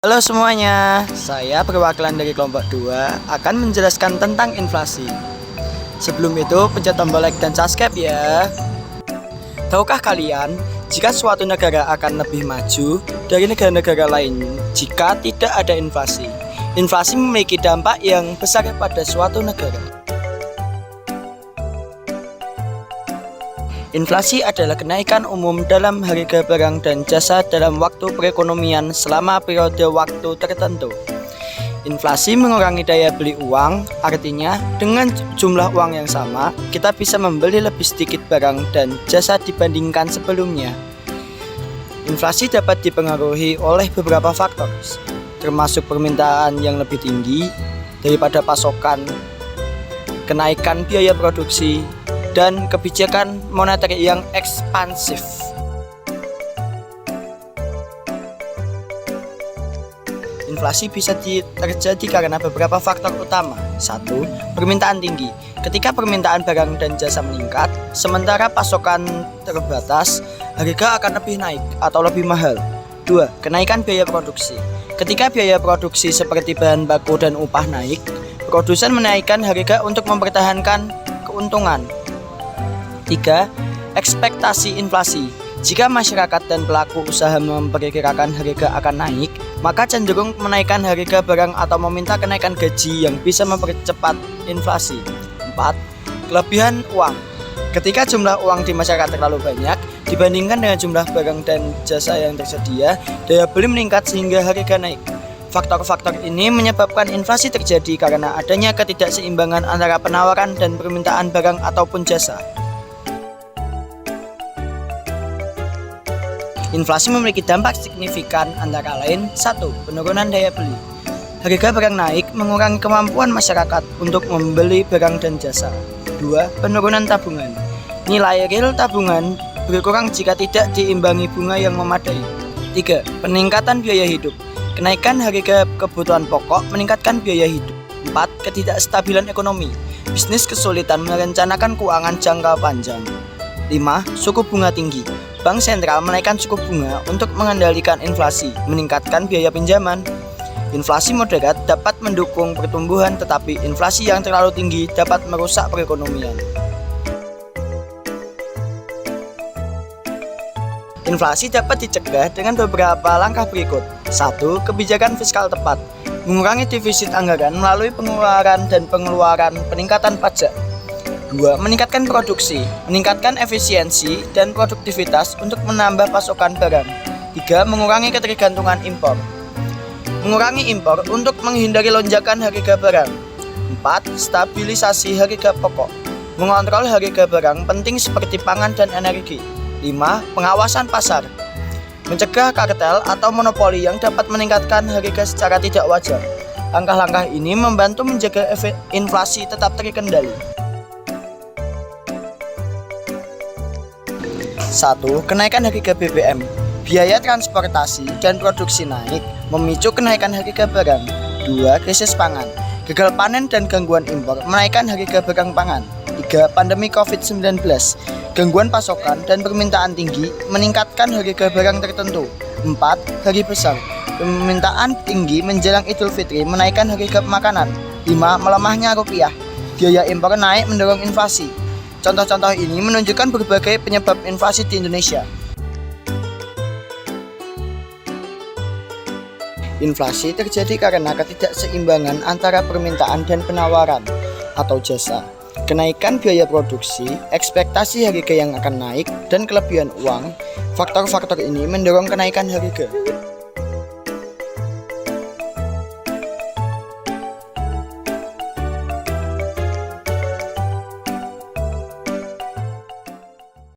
Halo semuanya, saya perwakilan dari kelompok 2 akan menjelaskan tentang inflasi. Sebelum itu, pencet tombol like dan subscribe ya. Tahukah kalian, jika suatu negara akan lebih maju dari negara-negara lain jika tidak ada inflasi? Inflasi memiliki dampak yang besar pada suatu negara. Inflasi adalah kenaikan umum dalam harga barang dan jasa dalam waktu perekonomian selama periode waktu tertentu. Inflasi mengurangi daya beli uang, artinya dengan jumlah uang yang sama, kita bisa membeli lebih sedikit barang dan jasa dibandingkan sebelumnya. Inflasi dapat dipengaruhi oleh beberapa faktor, termasuk permintaan yang lebih tinggi daripada pasokan, kenaikan biaya produksi, dan kebijakan moneter yang ekspansif. Inflasi bisa terjadi karena beberapa faktor utama. 1. Permintaan tinggi. Ketika permintaan barang dan jasa meningkat, sementara pasokan terbatas, harga akan lebih naik atau lebih mahal. 2. Kenaikan biaya produksi. Ketika biaya produksi seperti bahan baku dan upah naik, produsen menaikkan harga untuk mempertahankan keuntungan. 3. Ekspektasi inflasi. Jika masyarakat dan pelaku usaha memperkirakan harga akan naik, maka cenderung menaikkan harga barang atau meminta kenaikan gaji yang bisa mempercepat inflasi. 4. Kelebihan uang. Ketika jumlah uang di masyarakat terlalu banyak dibandingkan dengan jumlah barang dan jasa yang tersedia, daya beli meningkat sehingga harga naik. Faktor-faktor ini menyebabkan inflasi terjadi karena adanya ketidakseimbangan antara penawaran dan permintaan barang ataupun jasa. Inflasi memiliki dampak signifikan antara lain 1. Penurunan daya beli. Harga barang naik mengurangi kemampuan masyarakat untuk membeli barang dan jasa. 2. Penurunan tabungan. Nilai real tabungan berkurang jika tidak diimbangi bunga yang memadai. 3. Peningkatan biaya hidup. Kenaikan harga kebutuhan pokok meningkatkan biaya hidup. 4. Ketidakstabilan ekonomi. Bisnis kesulitan merencanakan keuangan jangka panjang. 5. Suku bunga tinggi. Bank sentral menaikkan suku bunga untuk mengendalikan inflasi, meningkatkan biaya pinjaman. Inflasi moderat dapat mendukung pertumbuhan, tetapi inflasi yang terlalu tinggi dapat merusak perekonomian. Inflasi dapat dicegah dengan beberapa langkah berikut. 1. Kebijakan fiskal tepat. Mengurangi defisit anggaran melalui pengeluaran dan pengeluaran peningkatan pajak. 2. Meningkatkan produksi, meningkatkan efisiensi dan produktivitas untuk menambah pasokan barang. 3. Mengurangi ketergantungan impor. Mengurangi impor untuk menghindari lonjakan harga barang. 4. Stabilisasi harga pokok. Mengontrol harga barang penting seperti pangan dan energi. 5. Pengawasan pasar. Mencegah kartel atau monopoli yang dapat meningkatkan harga secara tidak wajar. Langkah-langkah ini membantu menjaga inflasi tetap terkendali. 1. Kenaikan harga BBM. Biaya transportasi dan produksi naik, memicu kenaikan harga barang. 2. Krisis pangan. Gagal panen dan gangguan impor menaikkan harga barang pangan. 3. Pandemi COVID-19. Gangguan pasokan dan permintaan tinggi meningkatkan harga barang tertentu. 4. Hari besar. Permintaan tinggi menjelang Idul Fitri menaikkan harga makanan. 5. Melemahnya rupiah. Biaya impor naik mendorong inflasi. Contoh-contoh ini menunjukkan berbagai penyebab inflasi di Indonesia. Inflasi terjadi karena ketidakseimbangan antara permintaan dan penawaran atau jasa. Kenaikan biaya produksi, ekspektasi harga yang akan naik, dan kelebihan uang. Faktor-faktor ini mendorong kenaikan harga.